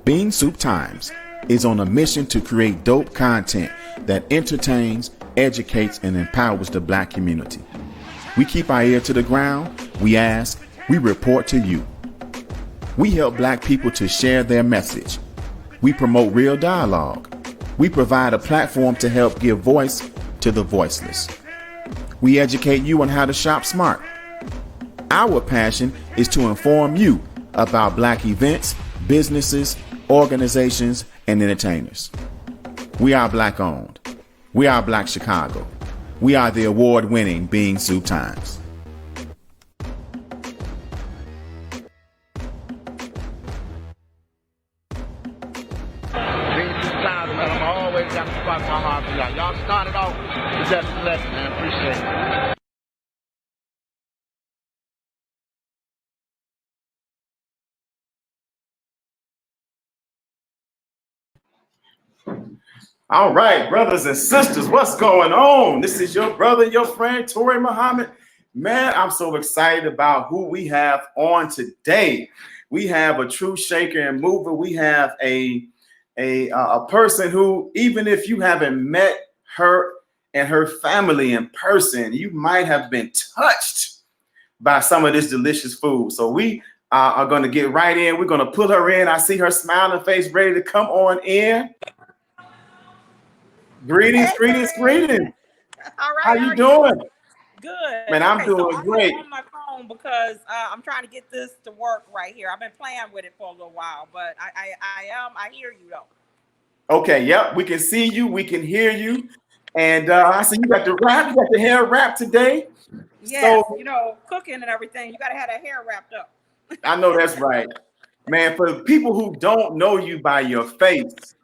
Bean Soup Times is on a mission to create dope content that entertains, educates, and empowers the Black community. We keep our ear to the ground, we ask, we report to you. We help Black people to share their message. We promote real dialogue. We provide a platform to help give voice to the voiceless. We educate you on how to shop smart. Our passion is to inform you about Black events, businesses, organizations, and entertainers. We are Black owned. We are Black Chicago. We are the award-winning Bean Soup Times. Y'all started off with that lesson, man. Appreciate it. All right, brothers and sisters, what's going on? This is your brother, your friend, Tori Muhammad. Man, I'm so excited about who we have on today. We have a true shaker and mover. We have a person who, even if you haven't met her and her family in person, you might have been touched by some of this delicious food. So we are going to get right in. We're going to put her in. I see her smiling face ready to come on in. Greetings. All right. How you doing? Good. Man, I'm doing great. I'm on my phone because I'm trying to get this to work right here. I've been playing with it for a little while, but I hear you though. Okay, yep, we can see you, we can hear you, and I see you got the wrap, you got the hair wrapped today. Yes, so, cooking and everything, you got to have that hair wrapped up. I know that's right, man. For the people who don't know you by your face,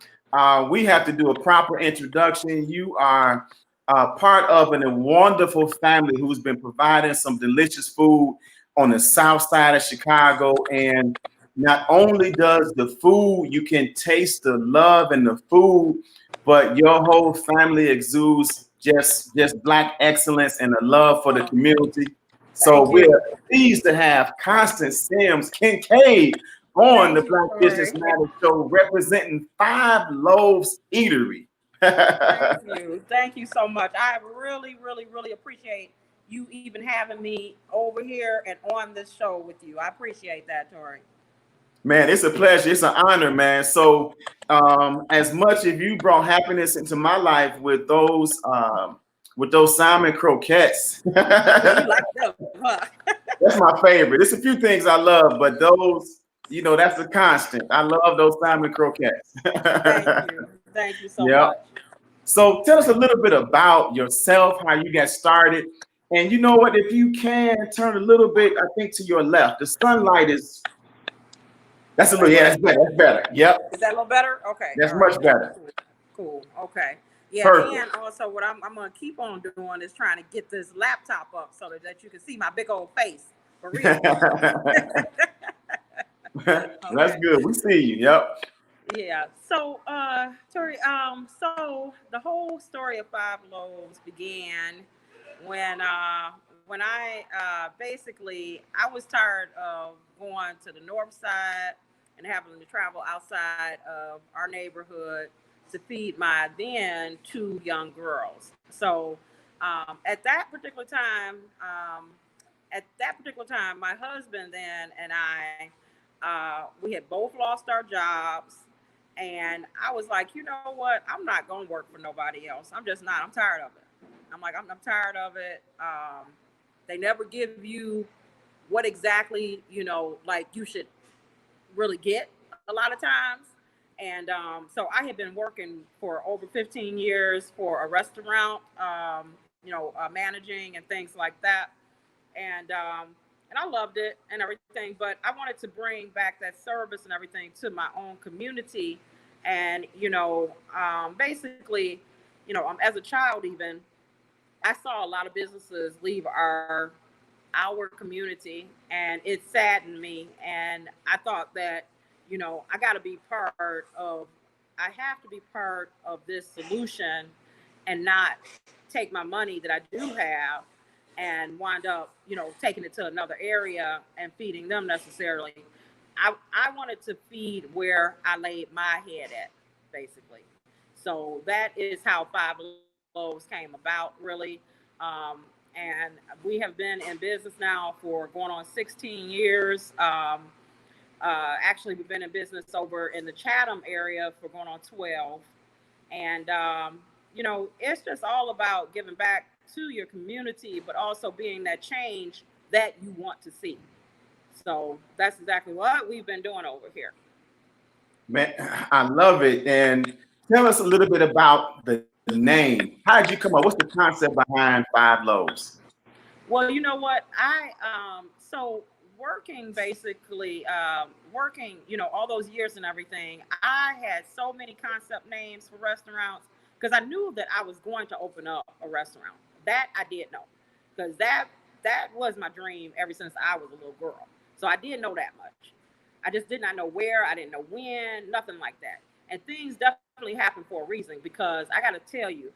we have to do a proper introduction. You are part of a wonderful family who's been providing some delicious food on the south side of Chicago. And not only does the food, you can taste the love in the food, but your whole family exudes just Black excellence and a love for the community. So we're pleased to have Constance Sims Kincaid on the Black Business Matters show, representing 5 Loaves Eatery. Thank you so much. I really appreciate you even having me over here and on this show with you. I appreciate that, Tori. Man, it's a pleasure. It's an honor, man. So as much as you brought happiness into my life with those salmon croquettes. You like them, huh? That's my favorite. There's a few things I love, but those, that's a constant. I love those salmon croquettes. Thank you so much. So tell us a little bit about yourself, how you got started. And you know what, if you can turn a little bit, I think, to your left. The sunlight is, that's better. That's better. Yep. Is that a little better? Okay. That's much better. Cool. Okay. Yeah. Perfect. And also what I'm going to keep on doing is trying to get this laptop up so that you can see my big old face for real. That's good. We see you. Yep. Yeah. So, Tori, so the whole story of 5 Loaves began when I basically, I was tired of going to the north side and having to travel outside of our neighborhood to feed my then 2 young girls. So at that particular time, my husband then and I, we had both lost our jobs. And I was like, you know what? I'm not going to work for nobody else. I'm just not. I'm tired of it. I'm tired of it. They never give you what exactly, like you should really get a lot of times. And so I had been working for over 15 years for a restaurant, managing and things like that. And I loved it and everything, but I wanted to bring back that service and everything to my own community. And, basically, as a child even, I saw a lot of businesses leave our community, and it saddened me. And I thought that, I have to be part of this solution and not take my money that I do have and wind up, taking it to another area and feeding them necessarily. I wanted to feed where I laid my head at, basically. So that is how Five Loaves came about, really. And we have been in business now for going on 16 years. Actually, we've been in business over in the Chatham area for going on 12. And, it's just all about giving back to your community, but also being that change that you want to see. So that's exactly what we've been doing over here. Man, I love it. And tell us a little bit about the name. How did you come up? What's the concept behind Five Loaves? Well, you know what? So working basically, all those years and everything, I had so many concept names for restaurants because I knew that I was going to open up a restaurant. That I did know because that was my dream ever since I was a little girl. So I did know that much. I just did not know where, I didn't know when, nothing like that. And things definitely happened for a reason because I got to tell you,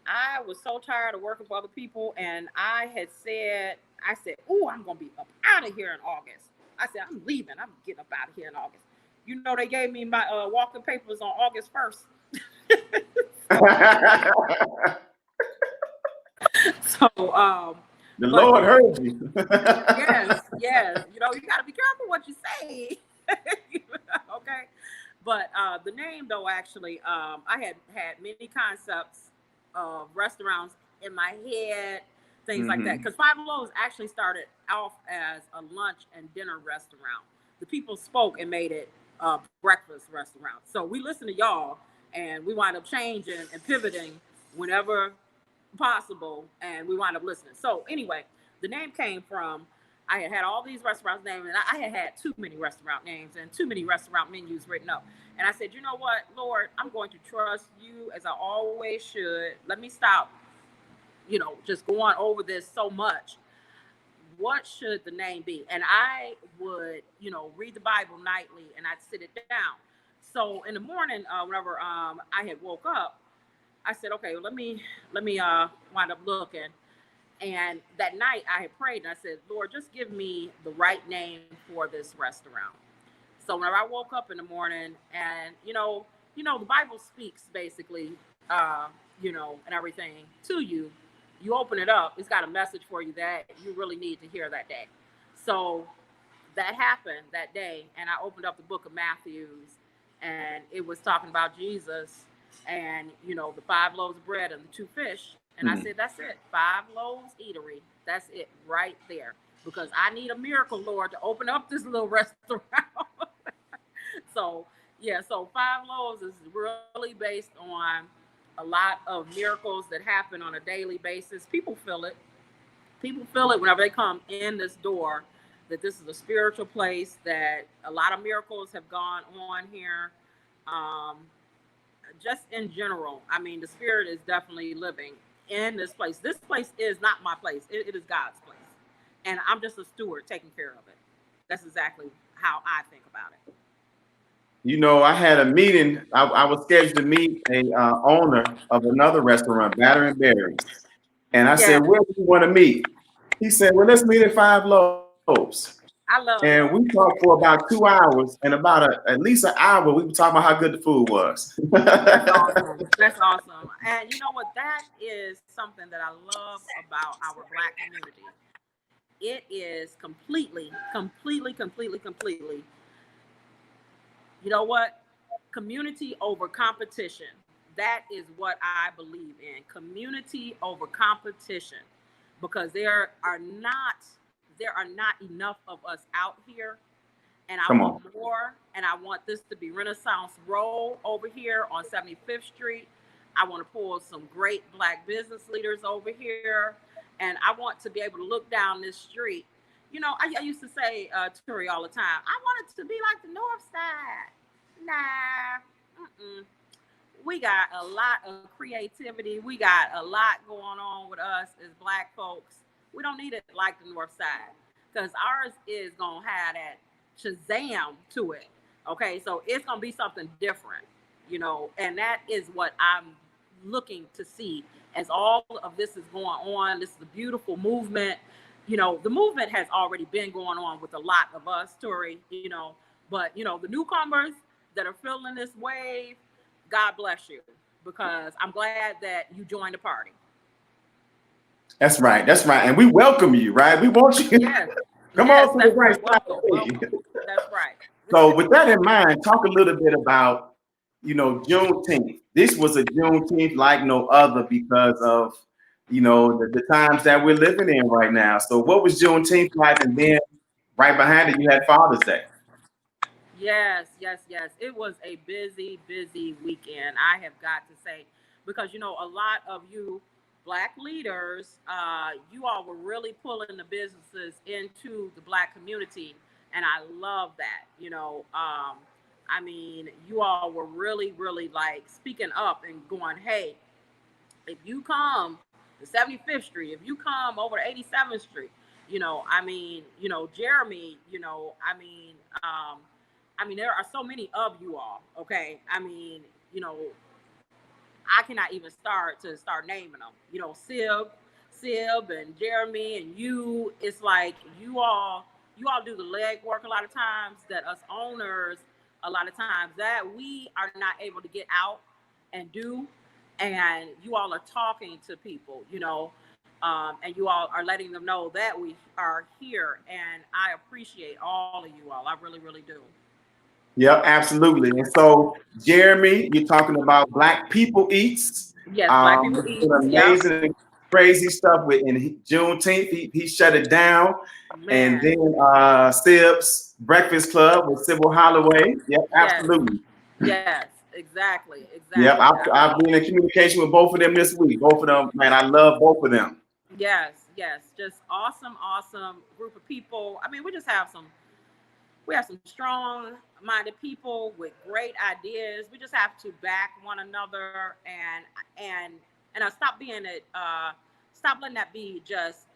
I was so tired of working for other people, and I said, "Oh, I'm gonna be up out of here in August." I said, "I'm leaving. I'm getting up out of here in August." You know, they gave me my walking papers on August 1st. So, The but Lord heard you. yes, you got to be careful what you say. Okay, but the name though, actually, I had many concepts of restaurants in my head, things like that. Because Five Loaves actually started off as a lunch and dinner restaurant. The people spoke and made it a breakfast restaurant. So we listened to y'all, and we wind up changing and pivoting whenever possible, and we wind up listening. So anyway, the name came from I had all these restaurants named, and I had too many restaurant names and too many restaurant menus written up. And I said, you know what, Lord, I'm going to trust you as I always should. Let me stop, just going over this so much. What should the name be? And I would, read the Bible nightly, and I'd sit it down. So in the morning, whenever I had woke up, I said, okay, let me wind up looking. And that night I had prayed and I said, Lord, just give me the right name for this restaurant. So whenever I woke up in the morning and, the Bible speaks basically, and everything to you, you open it up, it's got a message for you that you really need to hear that day. So that happened that day. And I opened up the book of Matthews, and it was talking about Jesus and, the 5 loaves of bread and the 2 fish. And I said, that's it. 5 Loaves Eatery. That's it right there. Because I need a miracle, Lord, to open up this little restaurant. So, yeah, so 5 Loaves is really based on a lot of miracles that happen on a daily basis. People feel it. People feel it whenever they come in this door, that this is a spiritual place, that a lot of miracles have gone on here. Just in general, I mean, the spirit is definitely living in this place. This place is not my place. It is God's place. And I'm just a steward taking care of it. That's exactly how I think about it. I had a meeting. I was scheduled to meet a owner of another restaurant, Batter and Berries. And I said, Yeah, where do you want to meet? He said, well, let's meet at Five Loaves. I love And that. we talked for about 2 hours, and about at least an hour, we were talking about how good the food was. That's awesome. That's awesome. And you know what? That is something that I love about our Black community. It is completely, completely, completely, completely, you know what? Community over competition. That is what I believe in. Community over competition. Because there are not enough of us out here, and I Come want on. more, and I want this to be Renaissance Row over here on 75th Street. I want to pull some great Black business leaders over here, and I want to be able to look down this street. I used to say to Tori all the time, I want it to be like the North Side. Nah, we got a lot of creativity. We got a lot going on with us as Black folks. We don't need it like the North Side, because ours is going to have that Shazam to it. Okay, so it's going to be something different, and that is what I'm looking to see as all of this is going on. This is a beautiful movement. The movement has already been going on with a lot of us, Tori, But the newcomers that are feeling this wave, God bless you, because I'm glad that you joined the party. That's right. That's right. And we welcome you, right? We want you. Yes. Come Yes, on to the that's right right. side. Welcome, welcome. That's right. So with that in mind, talk a little bit about, Juneteenth. This was a Juneteenth like no other because of, the times that we're living in right now. So what was Juneteenth like? And then right behind it, you had Father's Day. Yes, yes, yes. It was a busy, busy weekend, I have got to say, because a lot of you black leaders, you all were really pulling the businesses into the black community, and I love that. I mean, you all were really, really like speaking up and going, hey, if you come to 75th Street, if you come over to 87th Street, Jeremy, there are so many of you all. Okay, I cannot even start naming them. Sib and Jeremy and you. It's like you all do the leg work a lot of times that us owners a lot of times that we are not able to get out and do, and you all are talking to people, and you all are letting them know that we are here, and I appreciate all of you all. I really, really do. Yep, absolutely. And so, Jeremy, you're talking about Black People Eats. Yes, Black People Eats. Yep. Amazing, crazy stuff with in Juneteenth. He shut it down. Man. And then Sib's Breakfast Club with Sybil Holloway. Yep, absolutely. Yes, exactly. Yep, I've been in communication with both of them this week. Both of them, man, I love both of them. Yes, just awesome group of people. I mean, we have some strong-minded people with great ideas. We just have to back one another and stop being stop letting that be just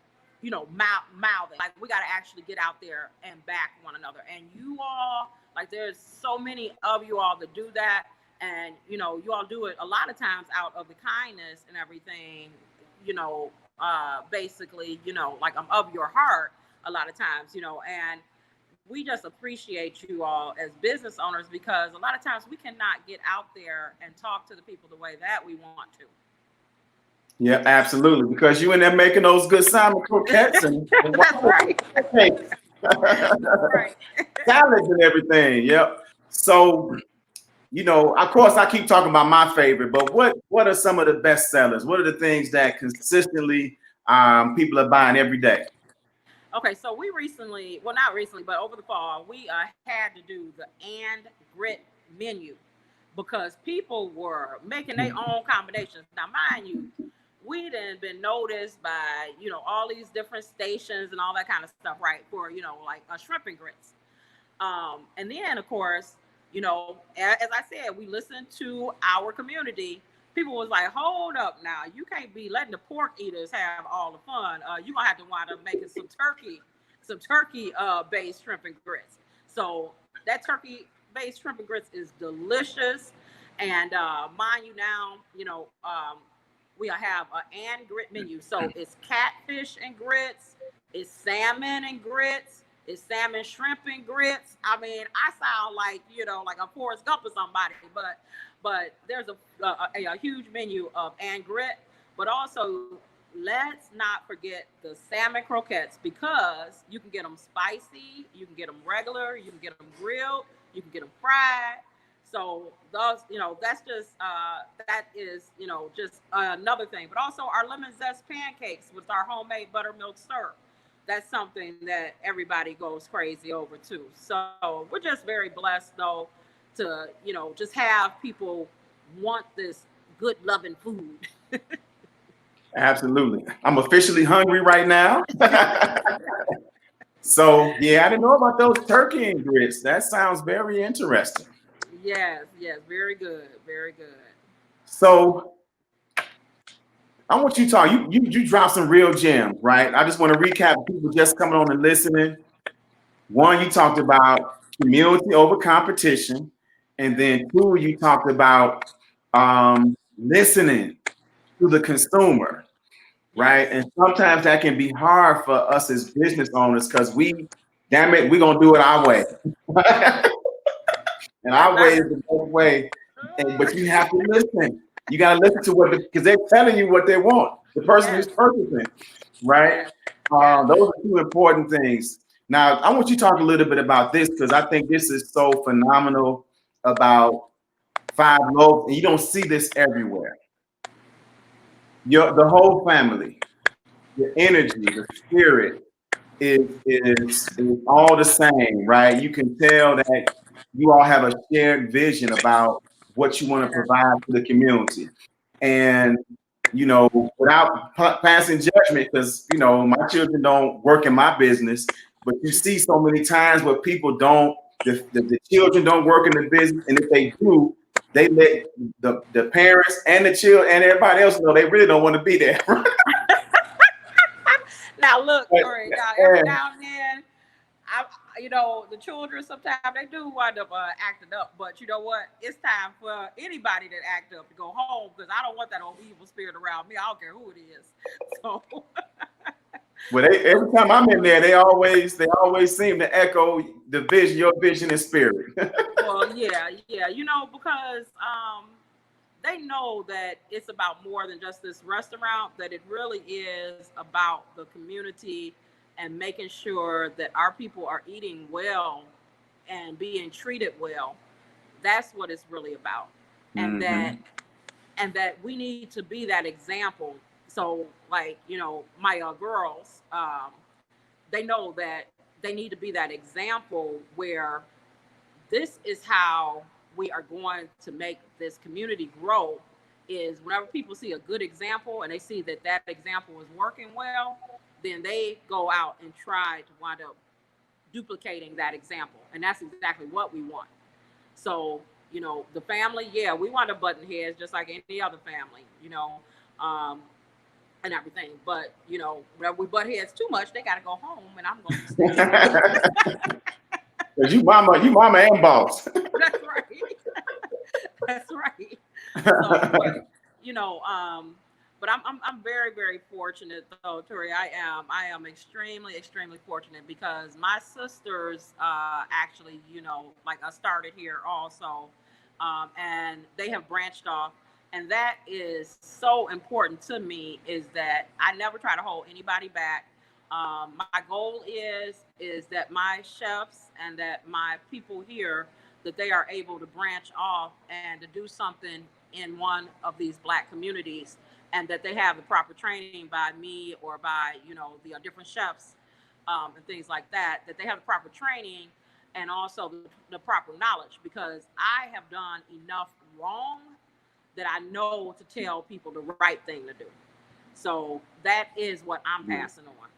mouthing. Like, we got to actually get out there and back one another. And you all, like, there's so many of you all that do that, and you all do it a lot of times out of the kindness and everything. Basically, like, I'm of your heart a lot of times, and we just appreciate you all as business owners, because a lot of times we cannot get out there and talk to the people the way that we want to. Yeah, absolutely. Because you in there making those good salmon croquettes and that's right. Right. Salads and everything. Yep. So, of course, I keep talking about my favorite, but what are some of the best sellers? What are the things that consistently people are buying every day? Okay, so we recently, well, not recently, but over the fall, we had to do the and grit menu, because people were making their own combinations. Now, mind you, we done been noticed by, all these different stations and all that kind of stuff, right, for, like shrimp and grits. And then, of course, as I said, we listened to our community. People was like, hold up now, you can't be letting the pork eaters have all the fun. You're gonna have to wind up making some turkey based shrimp and grits. So that turkey based shrimp and grits is delicious. And mind you now, we have an and grit menu. So it's catfish and grits, it's salmon and grits, it's salmon, shrimp, and grits. I mean, I sound like, like a Forrest Gump or somebody, but there's a huge menu of and grit. But also, let's not forget the salmon croquettes, because you can get them spicy, you can get them regular, you can get them grilled, you can get them fried. So those, that's just that is, just another thing. But also our lemon zest pancakes with our homemade buttermilk syrup. That's something that everybody goes crazy over too. So we're just very blessed, though, to just have people want this good loving food. Absolutely. I'm officially hungry right now. So yeah, I didn't know about those turkey and grits. That sounds very interesting. Yes, very good, very good. So I want you to talk. You drop some real gems, right? I just want to recap people just coming on and listening. One, you talked about community over competition, and then two, you talked about listening to the consumer, right? And sometimes that can be hard for us as business owners, because we're gonna do it our way. and I waited the both way. But you have to listen. You got to listen to what because they're telling you what they want. The person who's purchasing, right? Those are two important things. Now, I want you to talk a little bit about this because I think this is so phenomenal about Five Loaves, and you don't see this everywhere. The whole family, the energy, the spirit is all the same, right? You can tell that you all have a shared vision about what you want to provide to the community. And, you know, without passing judgment, because, you know, my children don't work in my business, but you see so many times where people don't, the children don't work in the business. And if they do, they let the parents and the children and everybody else know they really don't want to be there. Now look, Tori, now every now and then, you know, the children sometimes they do wind up acting up, but you know what? It's time for anybody that act up to go home because I don't want that old evil spirit around me. I don't care who it is. So. Well, every time I'm in there, they always seem to echo the vision, your vision and spirit. Well, yeah, you know, because they know that it's about more than just this restaurant, that it really is about the community and making sure that our people are eating well and being treated well. That's what it's really about. And that we need to be that example. So like, you know, my girls, they know that they need to be that example where this is how we are going to make this community grow is whenever people see a good example and they see that that example is working well, then they go out and try to wind up duplicating that example. And that's exactly what we want. So, you know, the family, yeah, we want to button heads just like any other family, you know, and everything. But, you know, whenever we butt heads too much, they got to go home and I'm going to stay. Because you mama and boss. That's right. That's right. So, but, you know, but I'm very, very fortunate though, Tori. I am extremely, extremely fortunate because my sisters actually, you know, like I started here also, and they have branched off. And that is so important to me is that I never try to hold anybody back. My goal is that my chefs and that my people here that they are able to branch off and to do something in one of these Black communities, and that they have the proper training by me or by, you know, the different chefs and things like that. That they have the proper training and also the proper knowledge, because I have done enough wrong that I know to tell people the right thing to do. So that is what I'm passing on.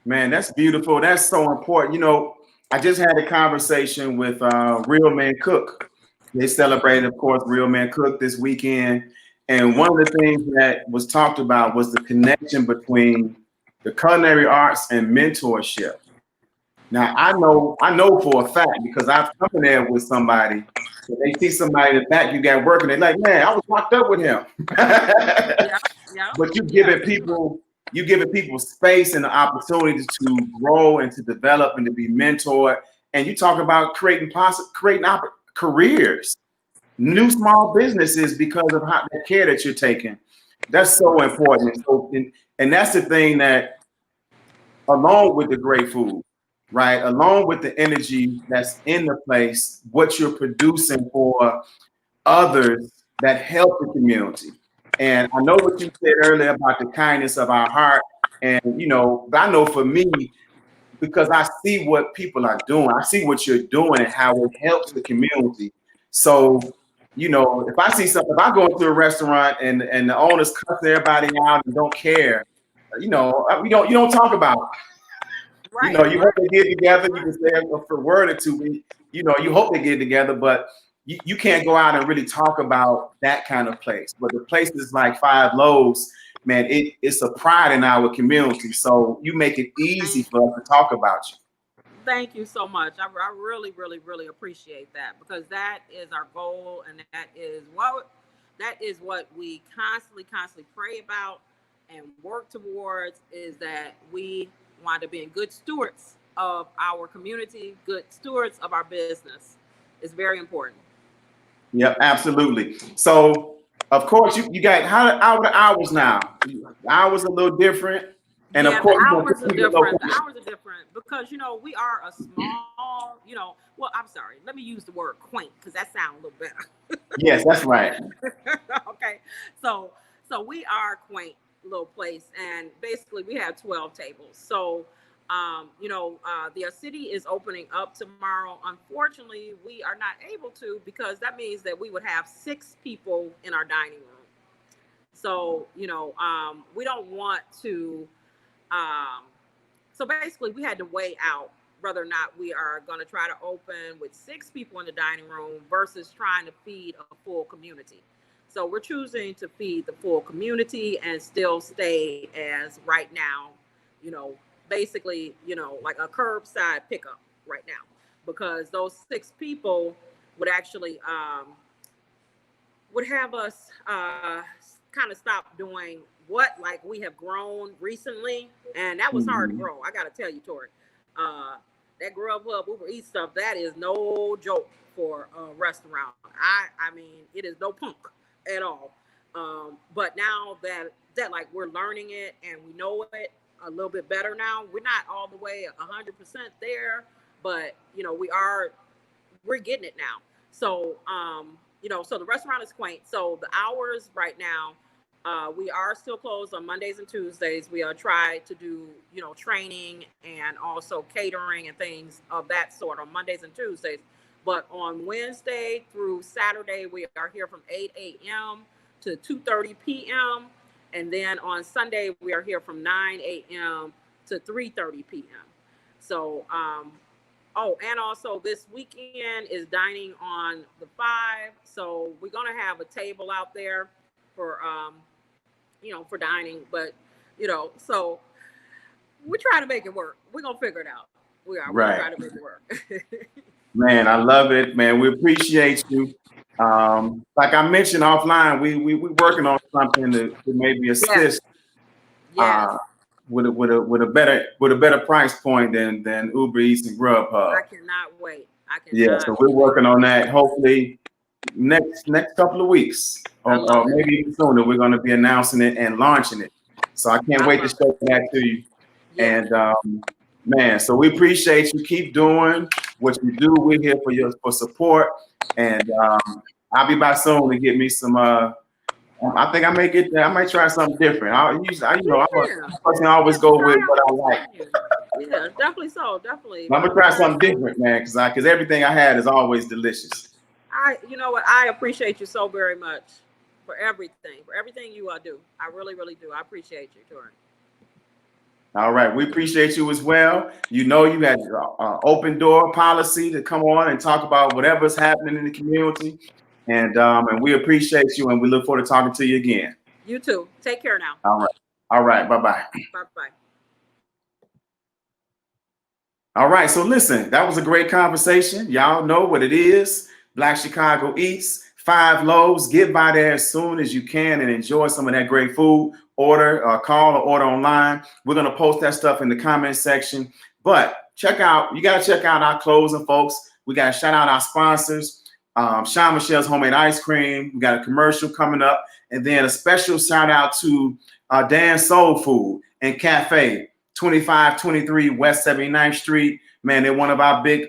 Man, that's beautiful. That's so important. You know, I just had a conversation with Real Man Cook. They celebrated, of course, Real Man Cook this weekend. And one of the things that was talked about was the connection between the culinary arts and mentorship. Now, I know for a fact because I've come in there with somebody. So they see somebody in the back you got working. They're like, man, I was locked up with him. But you're giving people space and the opportunity to grow and to develop and to be mentored. And you talk about creating careers, new small businesses because of the care that you're taking. That's so important. And that's the thing that, along with the great food, right? Along with the energy that's in the place, what you're producing for others that help the community. And I know what you said earlier about the kindness of our heart. And, you know, I know for me, because I see what people are doing, I see what you're doing and how it helps the community. So, you know, if I see something, if I go into a restaurant and the owners cuss everybody out and don't care, you know, you don't talk about it. Right. You know, you hope they get together. You can say a word or two. You know, you hope they get together, but you can't go out and really talk about that kind of place. But the places like Five Loaves, man, it's a pride in our community. So you make it easy for us to talk about you. Thank you so much. I really, really, really appreciate that, because that is our goal, and that is what we constantly pray about and work towards, is that we want to be good stewards of our community, good stewards of our business. It's very important. Yep, absolutely. So, of course, you got how are the hours now? The hours a little different, and of Yeah, the course, you want to hours are keep the different. The location. hours are different because we are a small, well, I'm sorry. Let me use the word quaint because that sounds a little better. Yes, that's right. Okay. So we are a quaint little place, and basically we have 12 tables. So the city is opening up tomorrow. Unfortunately, we are not able to because that means that we would have 6 people in our dining room. So we don't want to um, so basically, we had to weigh out whether or not we are going to try to open with 6 people in the dining room versus trying to feed a full community. So we're choosing to feed the full community and still stay as right now, you know, basically, like a curbside pickup right now, because those 6 people would actually would have us kind of stop doing what like we have grown recently, and that was hard to Mhm. grow. I got to tell you, Tori, uh, that Grubhub Uber Eats stuff, that is no joke for a restaurant. I mean, it is no punk at all. But now that like we're learning it and we know it a little bit better now, we're not all the way 100% there, but we're getting it now. So, so the restaurant is quaint. So the hours right now, we are still closed on Mondays and Tuesdays. We are trying to do, training and also catering and things of that sort on Mondays and Tuesdays. But on Wednesday through Saturday, we are here from 8 a.m. to 2:30 p.m. And then on Sunday, we are here from 9 a.m. to 3:30 p.m. So, oh, and also this weekend is dining on the 5. So we're gonna have a table out there for for dining, but so we try to make it work. We're gonna figure it out. We're gonna Right. try to make it work. Man, I love it, man. We appreciate you. Like I mentioned offline, we working on something to maybe Yes, assist yes. with a better price point than Uber Eats and I Grubhub. cannot wait. I Yeah, so cannot we're wait. working on that. Hopefully, next couple of weeks, I or love it. maybe even sooner, we're going to be announcing it and launching it. So I can't I wait to love it. show that to you. Yeah. And man, so we appreciate you. Keep doing what you do. We're here for support, and I'll be back soon to get me some. I think I may get that. I might try something different. I'm Yeah. a person I Yeah, always so go try with what out I this like. menu. Yeah, definitely so. Definitely. I'm gonna try something different, man, because everything I had is always delicious. You know what? I appreciate you so very much for everything you do. I really, really do. I appreciate you, Tori. All right, we appreciate you as well. You know, you had open door policy to come on and talk about whatever's happening in the community, and we appreciate you, and we look forward to talking to you again. You too. Take care now. All right, bye bye. Bye bye. All right, so listen, that was a great conversation. Y'all know what it is. Black Chicago Eats, 5 Loaves. Get by there as soon as you can and enjoy some of that great food. Order, call or order online. We're going to post that stuff in the comment section. But you got to check out our closing, folks. We got to shout out our sponsors. Sean Michelle's Homemade Ice Cream. We got a commercial coming up. And then a special shout out to Dan's Soul Food and Cafe. 2523 West 79th Street. Man, they're one of our big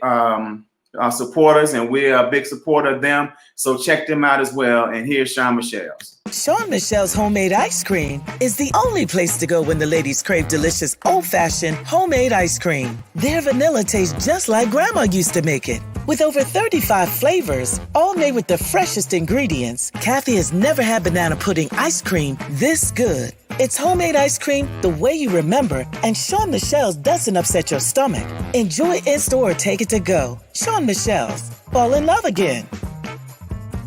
supporters, and we're a big supporter of them. So check them out as well. And here's Sean Michelle's. Sean Michelle's Homemade Ice Cream is the only place to go when the ladies crave delicious old-fashioned homemade ice cream. Their vanilla tastes just like Grandma used to make it. With over 35 flavors, all made with the freshest ingredients, Kathy has never had banana pudding ice cream this good. It's homemade ice cream the way you remember, and Sean Michelle's doesn't upset your stomach. Enjoy in-store or take it to go. Sean Michelle's. Fall in love again.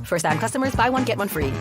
First time customers, buy one, get one free.